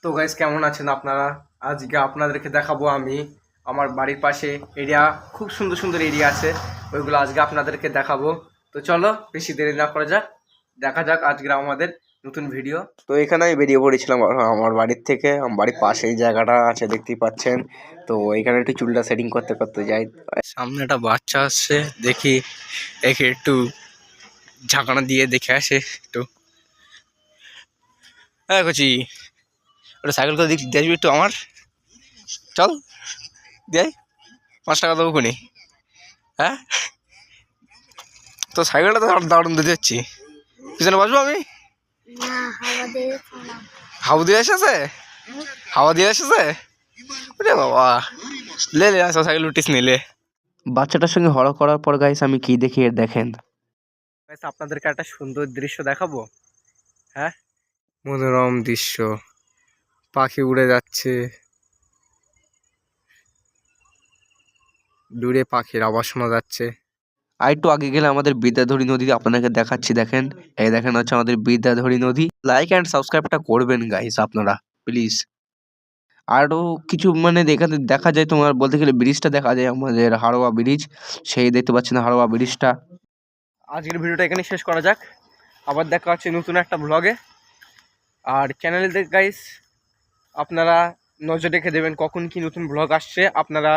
তো গাইস, কেমন আছেন আপনারা? আজকে আপনাদেরকে দেখাবো আমি আমার বাড়ির পাশে এরিয়া, খুব সুন্দর সুন্দর এরিয়া আছে, ওইগুলো আজকে আপনাদেরকে দেখাবো। তো চলো বেশি দেরি না করা যাক, দেখা যাক আজকে আমাদের নতুন ভিডিও। তো এখানে আমি বেরিয়ে পড়েছিলাম আমার বাড়ির থেকে। আমার বাড়ির পাশে এই জায়গাটা আছে, দেখতেই পাচ্ছেন। তো এখানে একটু চুলটা সেটিং করতে করতে যাই। সামনে একটা বাচ্চা আসছে, দেখি একে একটু ঝাঁকানা দিয়ে দেখে আসে একটু। হ্যাঁ কচি, ওটা সাইকেল করে দেখবি একটু আমার, চল দেয় 5 টাকা দেবো কোনি। হ্যাঁ, তো সাইকেলটা তো দারুণ দিতে যাচ্ছি, পিছনে বসবো আমি। হাওয়া দিয়ে এসেছে, হাওয়া দিয়ে এসেছে। ওরে বাবা, লে লে আসো, সাইকেল উঠিস নিলে। বাচ্চাটার সঙ্গে হড় করার পর গাইস আমি কি দেখি এর দেখেন। আপনাদেরকে একটা সুন্দর দৃশ্য দেখাবো। হ্যাঁ, মনোরম দৃশ্য, পাখি উড়ে যাচ্ছে, দূরে পাখির আওয়াজ শোনা যাচ্ছে। আর একটু আগে গেলে আমাদের বিদ্যাধরী নদী আপনাকে দেখাচ্ছি, দেখেন। এই দেখেন হচ্ছে আমাদের বিদ্যাধরী নদী। লাইক অ্যান্ড সাবস্ক্রাইবটা করবেন গাইস আপনারা প্লিজ। আরও কিছু মানে দেখা যায়, তোমার বলতে গেলে ব্রিজটা দেখা যায়, আমাদের হাড়োয়া ব্রিজ। সেই দেখতে পাচ্ছেন হাড়োয়া ব্রিজটা। আজকের ভিডিওটা এখানে শেষ করা যাক, আবার দেখা হচ্ছে নতুন একটা ব্লগে। আর চ্যানেলে গাইস আপনারা নজর রেখে দেবেন কখন কি নতুন ব্লগ আসছে। আপনারা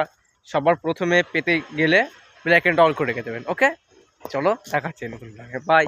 সবার প্রথমে পেতে গেলে বেল আইকনটা অল করে রেখে দেবেন। ওকে, চলো দেখা হচ্ছে নতুন ব্লগে, বাই।